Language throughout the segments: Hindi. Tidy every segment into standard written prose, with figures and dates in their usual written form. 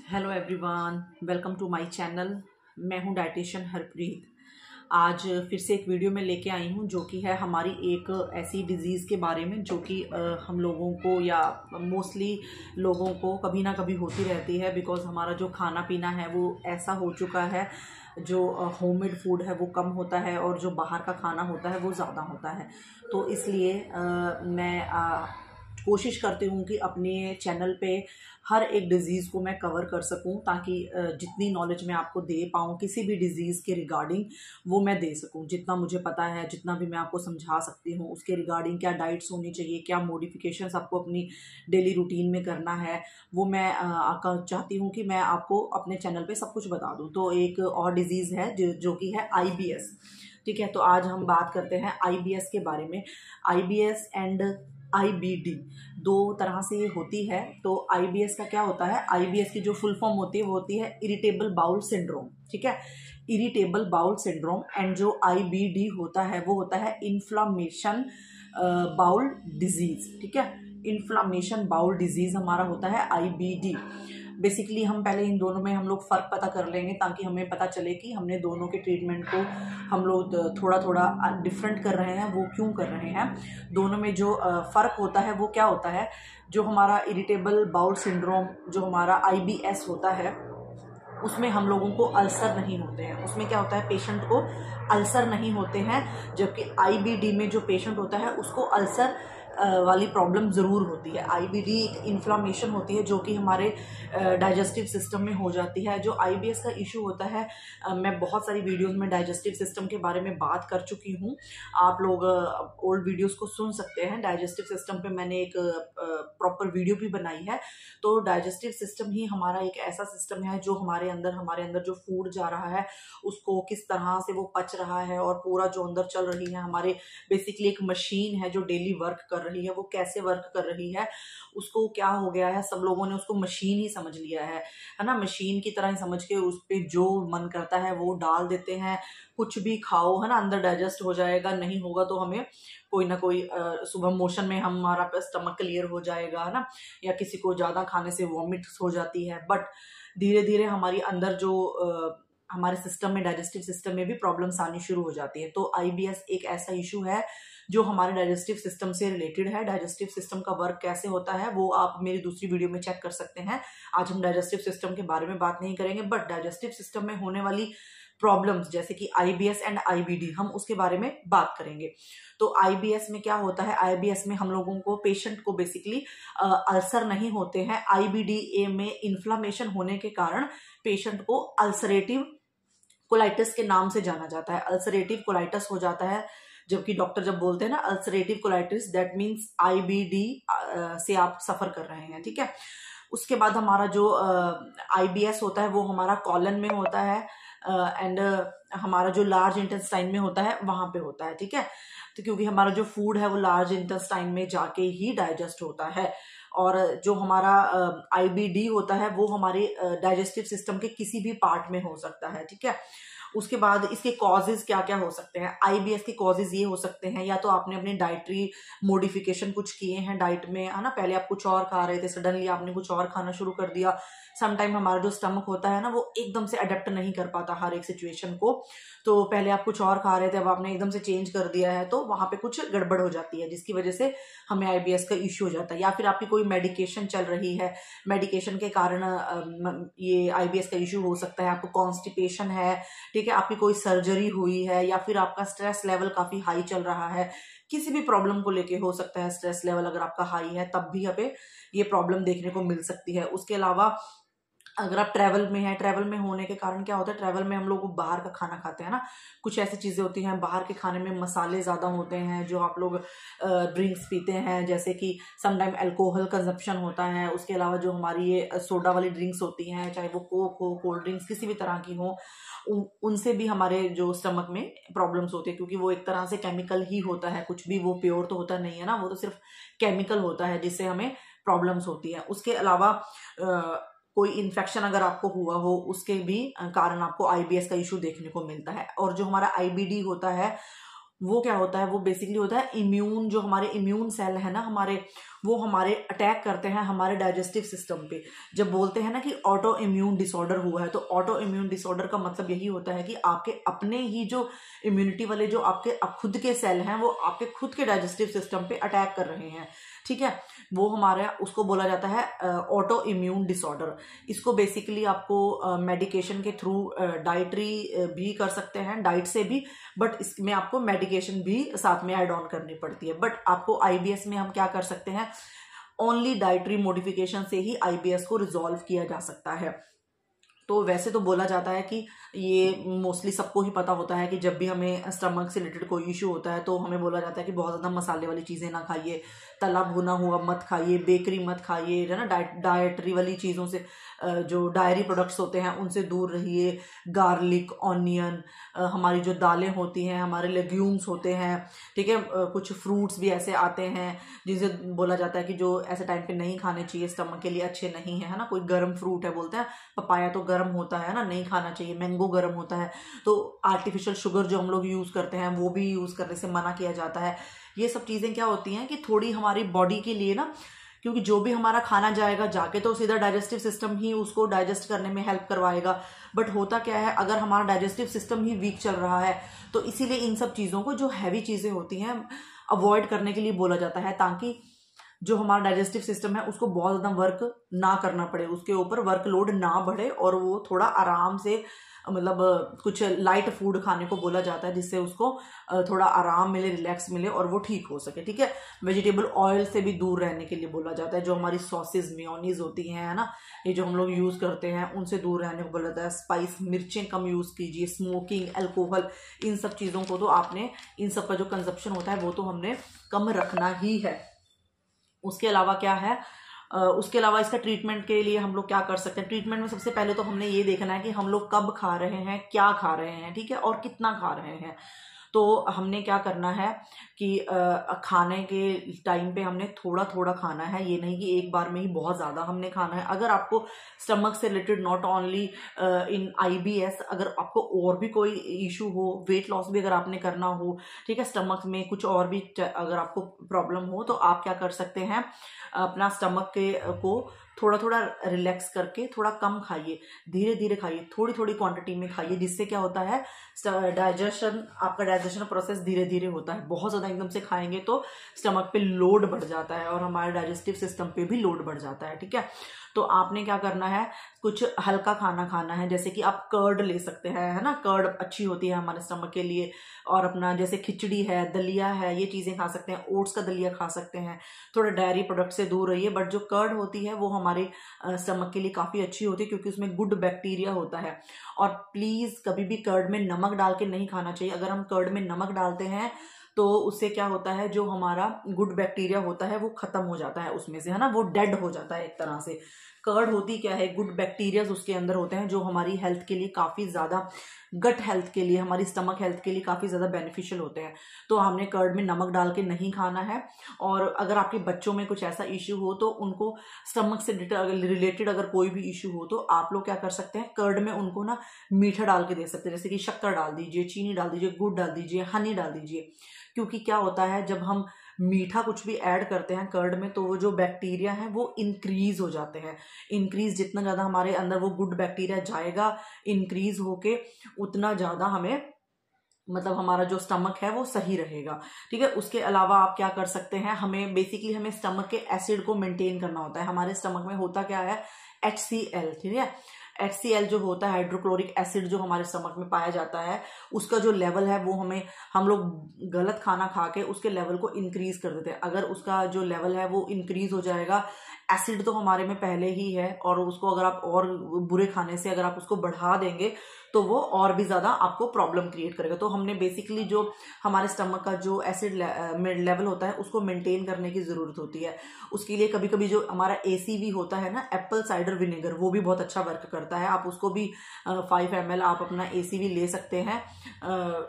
Hello everyone, welcome to my channel. मैं हूं डाइटिशियन हरप्रीत। आज फिर से एक वीडियो में लेके आई हूं जो कि है हमारी एक ऐसी डिज़ीज़ के बारे में जो कि हम लोगों को या मोस्टली लोगों को कभी ना कभी होती रहती है। बिकॉज़ हमारा जो खाना पीना है वो ऐसा हो चुका है, जो होममेड फूड है वो कम होता है और जो बाहर का खाना होता है वो ज़्यादा होता है। तो इसलिए मैं कोशिश करती हूँ कि अपने चैनल पे हर एक डिज़ीज़ को मैं कवर कर सकूं, ताकि जितनी नॉलेज मैं आपको दे पाऊँ किसी भी डिज़ीज़ के रिगार्डिंग वो मैं दे सकूं। जितना मुझे पता है, जितना भी मैं आपको समझा सकती हूँ उसके रिगार्डिंग, क्या डाइट्स होनी चाहिए, क्या मॉडिफिकेशंस आपको अपनी डेली रूटीन में करना है, वो मैं चाहती हूँ कि मैं आपको अपने चैनल पे सब कुछ बता दूँ। तो एक और डिज़ीज़ है जो कि है IBS। ठीक है, तो आज हम बात करते हैं IBS के बारे में। IBS एंड IBD दो तरह से ये होती है। तो IBS का क्या होता है? IBS की जो फुल फॉर्म होती है वो होती है इरिटेबल बाउल सिंड्रोम। ठीक है, इरिटेबल बाउल सिंड्रोम। एंड जो IBD होता है वो होता है इन्फ्लामेशन बाउल डिजीज। ठीक है, इन्फ्लामेशन बाउल डिजीज हमारा होता है IBD। बेसिकली हम पहले इन दोनों में हम लोग फ़र्क पता कर लेंगे, ताकि हमें पता चले कि हमने दोनों के ट्रीटमेंट को हम लोग थोड़ा थोड़ा डिफरेंट कर रहे हैं, वो क्यों कर रहे हैं। दोनों में जो फ़र्क होता है वो क्या होता है? जो हमारा इरिटेबल बाउल सिंड्रोम, जो हमारा IBS होता है, उसमें हम लोगों को अल्सर नहीं होते हैं। उसमें क्या होता है, पेशेंट को अल्सर नहीं होते हैं। जबकि IBD में जो पेशेंट होता है उसको अल्सर वाली प्रॉब्लम ज़रूर होती है। IBD एक इन्फ्लामेशन होती है जो कि हमारे डाइजेस्टिव सिस्टम में हो जाती है। जो IBS का इशू होता है, मैं बहुत सारी वीडियोस में डाइजेस्टिव सिस्टम के बारे में बात कर चुकी हूँ। आप लोग ओल्ड वीडियोस को सुन सकते हैं। डाइजेस्टिव सिस्टम पे मैंने एक प्रॉपर वीडियो भी बनाई है। तो डाइजेस्टिव सिस्टम ही हमारा एक ऐसा सिस्टम है जो हमारे अंदर जो फूड जा रहा है उसको किस तरह से वो पच रहा है, और पूरा जो अंदर चल रही है हमारे, बेसिकली एक मशीन है जो डेली वर्क कर रही है, वो कैसे वर्क कर रही है। उसको क्या हो गया है, सब लोगों ने उसको मशीन ही समझ लिया है ना। मशीन की तरह ही समझ के उस पे जो मन करता है वो डाल देते हैं। कुछ भी खाओ, है ना, अंदर डाइजेस्ट हो जाएगा, नहीं होगा तो हमें कोई ना कोई सुबह मोशन में हमारा स्टमक क्लियर हो जाएगा, है ना, या किसी को ज्यादा खाने से वॉमिट हो जाती है। बट धीरे धीरे हमारी अंदर जो हमारे सिस्टम में, डाइजेस्टिव सिस्टम में भी प्रॉब्लम्स आनी शुरू हो जाती है। तो IBS एक ऐसा इशू है जो हमारे डाइजेस्टिव सिस्टम से रिलेटेड है। डाइजेस्टिव सिस्टम का वर्क कैसे होता है वो आप मेरी दूसरी वीडियो में चेक कर सकते हैं। आज हम डाइजेस्टिव सिस्टम के बारे में बात नहीं करेंगे, बट डाइजेस्टिव सिस्टम में होने वाली प्रॉब्लम्स जैसे कि IBS एंड IBD, हम उसके बारे में बात करेंगे। तो IBS में क्या होता है? IBS में हम लोगों को, पेशेंट को बेसिकली अल्सर नहीं होते हैं। IBD में इन्फ्लामेशन होने के कारण पेशेंट को अल्सरेटिव कोलाइटिस के नाम से जाना जाता है। अल्सरेटिव कोलाइटिस हो जाता है। जबकि डॉक्टर जब बोलते हैं ना ulcerative colitis, that means IBD से आप सफर कर रहे हैं। ठीक है, उसके बाद हमारा जो IBS होता है वो हमारा कॉलन में होता है, एंड हमारा जो लार्ज इंटेस्टाइन में होता है वहां पे होता है। ठीक है, तो क्योंकि हमारा जो फूड है वो लार्ज इंटेस्टाइन में जाके ही डाइजेस्ट होता है। और जो हमारा IBD होता है वो हमारे डाइजेस्टिव सिस्टम के किसी भी पार्ट में हो सकता है। ठीक है, उसके बाद इसके कॉजेज क्या क्या हो सकते हैं? IBS के कॉजेज ये हो सकते हैं, या तो आपने अपनी डाइटरी मॉडिफिकेशन कुछ किए हैं डाइट में, है ना, पहले आप कुछ और खा रहे थे, सडनली आपने कुछ और खाना शुरू कर दिया। समटाइम हमारा जो स्टमक होता है ना वो एकदम से अडेप्ट नहीं कर पाता हर एक सिचुएशन को। तो पहले आप कुछ और खा रहे थे, अब आपने एकदम से चेंज कर दिया है, तो वहां पे कुछ गड़बड़ हो जाती है जिसकी वजह से हमें IBS का इश्यू हो जाता है। या फिर आपकी कोई मेडिकेशन चल रही है, मेडिकेशन के कारण ये IBS का इश्यू हो सकता है। आपको कॉन्स्टिपेशन है, ठीक है, आपकी कोई सर्जरी हुई है, या फिर आपका स्ट्रेस लेवल काफी हाई चल रहा है। किसी भी प्रॉब्लम को लेके हो सकता है स्ट्रेस लेवल अगर आपका हाई है, तब भी यहाँ पे ये प्रॉब्लम देखने को मिल सकती है। उसके अलावा अगर आप ट्रैवल में हैं, ट्रैवल में होने के कारण क्या होता है, ट्रैवल में हम लोग बाहर का खाना खाते हैं ना, कुछ ऐसी चीजें होती हैं बाहर के खाने में, मसाले ज्यादा होते हैं। जो आप लोग ड्रिंक्स पीते हैं, जैसे कि समटाइम अल्कोहल कंजप्शन होता है। उसके अलावा जो हमारी ये सोडा वाली ड्रिंक्स होती हैं, चाहे वो कोक हो, कोल्ड ड्रिंक्स किसी भी तरह की हो, उनसे भी हमारे जो स्टमक में प्रॉब्लम्स होती है, क्योंकि वो एक तरह से केमिकल ही होता है। कुछ भी वो प्योर तो होता नहीं है ना, वो तो सिर्फ केमिकल होता है जिससे हमें प्रॉब्लम्स होती है। उसके अलावा कोई इन्फेक्शन अगर आपको हुआ हो, उसके भी कारण आपको IBS का इशू देखने को मिलता है। और जो हमारा IBD होता है वो क्या होता है, वो बेसिकली होता है इम्यून, जो हमारे इम्यून सेल है ना हमारे, वो हमारे अटैक करते हैं हमारे डाइजेस्टिव सिस्टम पे। जब बोलते हैं ना कि ऑटो इम्यून डिसऑर्डर हुआ है, तो ऑटो इम्यून डिसऑर्डर का मतलब यही होता है कि आपके अपने ही जो इम्यूनिटी वाले जो आपके खुद के सेल हैं वो आपके खुद के डाइजेस्टिव सिस्टम पे अटैक कर रहे हैं, ठीक है। वो हमारा उसको बोला जाता है ऑटो इम्यून डिसऑर्डर। इसको बेसिकली आपको मेडिकेशन के थ्रू डाइटरी भी कर सकते हैं, डाइट से भी, बट इसमें आपको मेडिकेशन भी साथ में ऐड ऑन करनी पड़ती है। बट आपको आईबीएस में हम क्या कर सकते हैं, ओनली डाइटरी मॉडिफिकेशन से ही आईबीएस को रिजॉल्व किया जा सकता है। तो वैसे तो बोला जाता है कि ये मोस्टली सबको ही पता होता है कि जब भी हमें स्टमक से रिलेटेड कोई इशू होता है तो हमें बोला जाता है कि बहुत ज़्यादा मसाले वाली चीज़ें ना खाइए, तला भुना हुआ मत खाइए, बेकरी मत खाइए, है ना, डाइटरी वाली चीज़ों से, जो डायरी प्रोडक्ट्स होते हैं उनसे दूर रहिए। गार्लिक, ऑनियन, हमारी जो दालें होती हैं, हमारे लेग्यूम्स होते हैं, ठीक है, कुछ फ्रूट्स भी ऐसे आते हैं जिनसे बोला जाता है कि जो ऐसे टाइम पे नहीं खाने चाहिए, स्टमक के लिए अच्छे नहीं है ना। कोई गर्म फ्रूट है, बोलते हैं पपाया तो गर्म होता है ना, नहीं खाना चाहिए, मैंगो गर्म होता है। तो आर्टिफिशियल शुगर जो हम लोग यूज़ करते हैं वो भी यूज़ करने से मना किया जाता है। ये सब चीज़ें क्या होती हैं कि थोड़ी हमारी बॉडी के लिए ना, क्योंकि जो भी हमारा खाना जाएगा जाके तो सीधा डाइजेस्टिव सिस्टम ही उसको डाइजेस्ट करने में हेल्प करवाएगा। बट होता क्या है, अगर हमारा डाइजेस्टिव सिस्टम ही वीक चल रहा है तो इसीलिए इन सब चीज़ों को, जो हैवी चीज़ें होती हैं, अवॉइड करने के लिए बोला जाता है, ताकि जो हमारा डाइजेस्टिव सिस्टम है उसको बहुत ज़्यादा वर्क ना करना पड़े, उसके ऊपर वर्कलोड ना बढ़े, और वो थोड़ा आराम से, मतलब कुछ लाइट फूड खाने को बोला जाता है जिससे उसको थोड़ा आराम मिले, रिलैक्स मिले और वो ठीक हो सके, ठीक है। वेजिटेबल ऑयल से भी दूर रहने के लिए बोला जाता है। जो हमारी सॉसेज, मेयोनीज होती हैं, है ना, ये जो हम लोग यूज़ करते हैं उनसे दूर रहने को बोला जाता है। स्पाइस, मिर्चें कम यूज़ कीजिए। स्मोकिंग, अल्कोहल, इन सब चीज़ों को तो आपने, इन सब का जो कंजप्शन होता है वो तो हमने कम रखना ही है। उसके अलावा क्या है, उसके अलावा इसका ट्रीटमेंट के लिए हम लोग क्या कर सकते हैं। ट्रीटमेंट में सबसे पहले तो हमने ये देखना है कि हम लोग कब खा रहे हैं, क्या खा रहे हैं, ठीक है, और कितना खा रहे हैं। तो हमने क्या करना है कि खाने के टाइम पे हमने थोड़ा थोड़ा खाना है, ये नहीं कि एक बार में ही बहुत ज़्यादा हमने खाना है। अगर आपको स्टमक से related, not only in IBS, अगर आपको और भी कोई इशू हो, वेट लॉस भी अगर आपने करना हो, ठीक है, स्टमक में कुछ और भी अगर आपको प्रॉब्लम हो, तो आप क्या कर सकते हैं, अपना स्टमक को थोड़ा थोड़ा रिलैक्स करके थोड़ा कम खाइए, धीरे धीरे खाइए, थोड़ी थोड़ी क्वांटिटी में खाइए, जिससे क्या होता है, डाइजेशन, आपका डाइजेशन प्रोसेस धीरे धीरे होता है। बहुत ज़्यादा एकदम से खाएंगे तो स्टमक पे लोड बढ़ जाता है और हमारे डाइजेस्टिव सिस्टम पे भी लोड बढ़ जाता है, ठीक है। तो आपने क्या करना है, कुछ हल्का खाना खाना है, जैसे कि आप कर्ड ले सकते हैं, है ना, कर्ड अच्छी होती है हमारे स्टमक के लिए। और अपना जैसे खिचड़ी है, दलिया है, ये चीज़ें खा सकते हैं, ओट्स का दलिया खा सकते हैं। थोड़ा डायरी प्रोडक्ट से दूर रहिए, बट जो कर्ड होती है वो हमारे स्टमक के लिए काफ़ी अच्छी होती है, क्योंकि उसमें गुड बैक्टीरिया होता है। और प्लीज़ कभी भी कर्ड में नमक डाल के नहीं खाना चाहिए। अगर हम कर्ड में नमक डालते हैं तो उससे क्या होता है, जो हमारा गुड बैक्टीरिया होता है वो खत्म हो जाता है उसमें से, है ना, वो डेड हो जाता है एक तरह से। कर्ड होती क्या है, गुड बैक्टीरियाज उसके अंदर होते हैं जो हमारी हेल्थ के लिए काफ़ी ज़्यादा, गट हेल्थ के लिए, हमारी स्टमक हेल्थ के लिए काफ़ी ज़्यादा बेनिफिशियल होते हैं। तो हमने कर्ड में नमक डाल के नहीं खाना है। और अगर आपके बच्चों में कुछ ऐसा इश्यू हो तो उनको स्टमक से रिलेटेड अगर कोई भी इश्यू हो तो आप लोग क्या कर सकते हैं, कर्ड में उनको ना मीठा डाल के दे सकते हैं, जैसे कि शक्कर डाल दीजिए, चीनी डाल दीजिए, गुड़ डाल दीजिए, हनी डाल दीजिए। क्योंकि क्या होता है, जब हम मीठा कुछ भी ऐड करते हैं कर्ड में तो वो जो बैक्टीरिया है वो इंक्रीज हो जाते हैं। इंक्रीज जितना ज़्यादा हमारे अंदर वो गुड बैक्टीरिया जाएगा, इंक्रीज होके, उतना ज़्यादा हमें, मतलब हमारा जो स्टमक है वो सही रहेगा, ठीक है। उसके अलावा आप क्या कर सकते हैं, हमें बेसिकली हमें स्टमक के एसिड को मेंटेन करना होता है। हमारे स्टमक में होता क्या है, HCl, ठीक है। HCl जो होता है, हाइड्रोक्लोरिक एसिड, जो हमारे स्टमक में पाया जाता है, उसका जो लेवल है वो हम लोग गलत खाना खा के उसके लेवल को इंक्रीज कर देते हैं। अगर उसका जो लेवल है वो इंक्रीज हो जाएगा, एसिड तो हमारे में पहले ही है, और उसको अगर आप और बुरे खाने से अगर आप उसको बढ़ा देंगे तो वो और भी ज़्यादा आपको प्रॉब्लम क्रिएट करेगा। तो हमने बेसिकली जो हमारे स्टमक का जो एसिड लेवल होता है उसको मेंटेन करने की ज़रूरत होती है। उसके लिए कभी कभी जो हमारा ACV होता है ना, एप्पल साइडर विनेगर, वो भी बहुत अच्छा वर्क करता है। आप उसको भी 5 ml आप अपना ACV ले सकते हैं,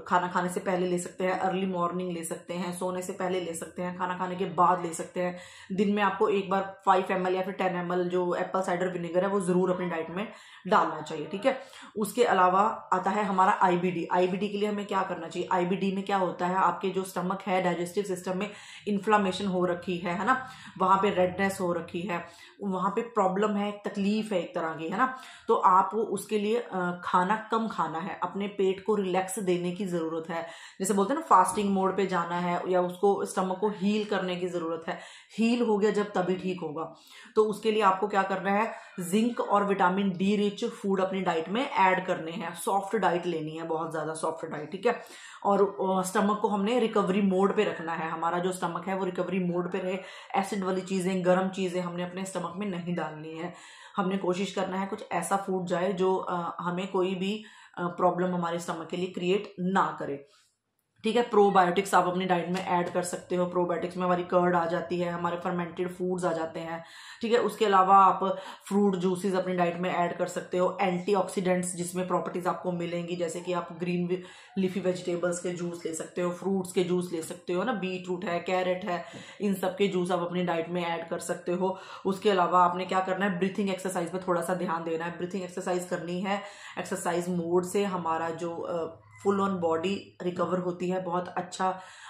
खाना खाने से पहले ले सकते हैं, अर्ली मॉर्निंग ले सकते हैं, सोने से पहले ले सकते हैं, खाना खाने के बाद ले सकते हैं। दिन में आपको एक बार 5 ml या फिर 10 ml जो एप्पल साइडर विनेगर है वो ज़रूर अपनी डाइट में डालना चाहिए, ठीक है। उसके अलावा अलावा आता है हमारा आईबीडी। आईबीडी के लिए हमें क्या करना चाहिए? आईबीडी में क्या होता है, आपके जो स्टमक है, डाइजेस्टिव सिस्टम में इन्फ्लामेशन हो रखी है ना, वहां पे रेडनेस हो रखी है, वहां पे प्रॉब्लम है, तकलीफ है एक तरह की, है ना। तो आप उसके लिए खाना कम खाना है, अपने पेट को रिलैक्स देने की जरूरत है। जैसे बोलते हैं ना, फास्टिंग मोड पे जाना है, या उसको स्टमक को हील करने की जरूरत है। हील हो गया जब तभी ठीक होगा। तो उसके लिए आपको क्या करना है, जिंक और विटामिन डी रिच फूड अपनी डाइट में ऐड करने हैं। सॉफ्ट डाइट लेनी है, बहुत ज्यादा सॉफ्ट डाइट, ठीक है। और स्टमक को हमने रिकवरी मोड पे रखना है। हमारा जो स्टमक है वो रिकवरी मोड पे रहे। एसिड वाली चीजें, गर्म चीजें हमने अपने स्टमक में नहीं डालनी है। हमने कोशिश करना है कुछ ऐसा फूड जाए जो हमें कोई भी प्रॉब्लम हमारे स्टमक के लिए क्रिएट ना करे, ठीक है। प्रोबायोटिक्स आप अपनी डाइट में ऐड कर सकते हो। प्रोबायोटिक्स में हमारी कर्ड आ जाती है, हमारे फर्मेंटेड फूड्स आ जाते हैं, ठीक है। उसके अलावा आप फ्रूट जूसेस अपनी डाइट में ऐड कर सकते हो। एंटीऑक्सीडेंट्स जिसमें प्रॉपर्टीज आपको मिलेंगी, जैसे कि आप ग्रीन लीफी वेजिटेबल्स के जूस ले सकते हो, फ्रूट्स के जूस ले सकते हो ना, बीट रूट है, कैरेट है, इन सब के जूस आप अपनी डाइट में ऐड कर सकते हो। उसके अलावा आपने क्या करना है, ब्रीथिंग एक्सरसाइज पे थोड़ा सा ध्यान देना है। ब्रीथिंग एक्सरसाइज करनी है। एक्सरसाइज मोड से हमारा जो फुल ऑन बॉडी रिकवर होती है, बहुत अच्छा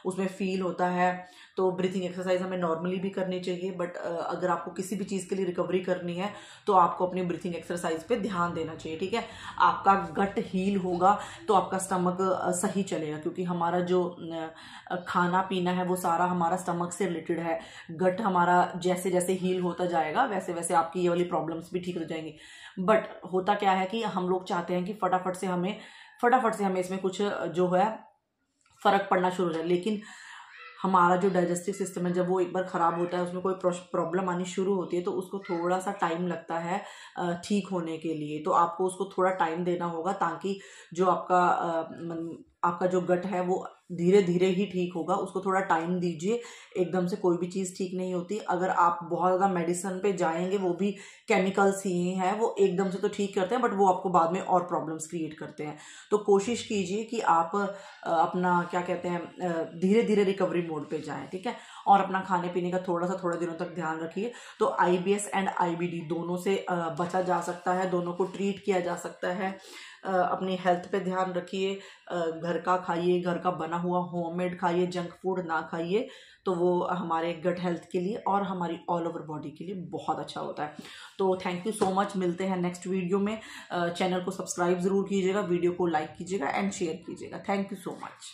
उसमें फील होता है। तो ब्रीथिंग एक्सरसाइज हमें नॉर्मली भी करनी चाहिए, बट अगर आपको किसी भी चीज़ के लिए रिकवरी करनी है तो आपको अपनी ब्रीथिंग एक्सरसाइज पे ध्यान देना चाहिए, ठीक है। आपका गट हील होगा तो आपका स्टमक सही चलेगा, क्योंकि हमारा जो खाना पीना है वो सारा हमारा स्टमक से रिलेटेड है। गट हमारा जैसे जैसे हील होता जाएगा वैसे वैसे आपकी ये वाली प्रॉब्लम्स भी ठीक हो जाएंगी। बट होता क्या है कि हम लोग चाहते हैं कि फटाफट से हमें इसमें कुछ जो है फर्क पड़ना शुरू हो जाए, लेकिन हमारा जो डाइजेस्टिव सिस्टम है जब वो एक बार खराब होता है, उसमें कोई प्रॉब्लम आनी शुरू होती है तो उसको थोड़ा सा टाइम लगता है ठीक होने के लिए। तो आपको उसको थोड़ा टाइम देना होगा, ताकि जो आपका जो गट है वो धीरे धीरे ही ठीक होगा। उसको थोड़ा टाइम दीजिए। एकदम से कोई भी चीज़ ठीक नहीं होती। अगर आप बहुत ज़्यादा मेडिसिन पे जाएंगे, वो भी केमिकल्स ही हैं, वो एकदम से तो ठीक करते हैं बट वो आपको बाद में और प्रॉब्लम्स क्रिएट करते हैं। तो कोशिश कीजिए कि आप अपना क्या कहते हैं, धीरे धीरे रिकवरी मोड पे जाएं, ठीक है। और अपना खाने पीने का थोड़े दिनों तक ध्यान रखिए। तो IBS एंड IBD दोनों से बचा जा सकता है, दोनों को ट्रीट किया जा सकता है। अपनी हेल्थ पे ध्यान रखिए। घर का खाइए, घर का बना हुआ होममेड खाइए, जंक फूड ना खाइए। तो वो हमारे गट हेल्थ के लिए और हमारी ऑल ओवर बॉडी के लिए बहुत अच्छा होता है। तो थैंक यू सो मच। मिलते हैं नेक्स्ट वीडियो में। चैनल को सब्सक्राइब जरूर कीजिएगा, वीडियो को लाइक कीजिएगा एंड शेयर कीजिएगा। Thank you so much.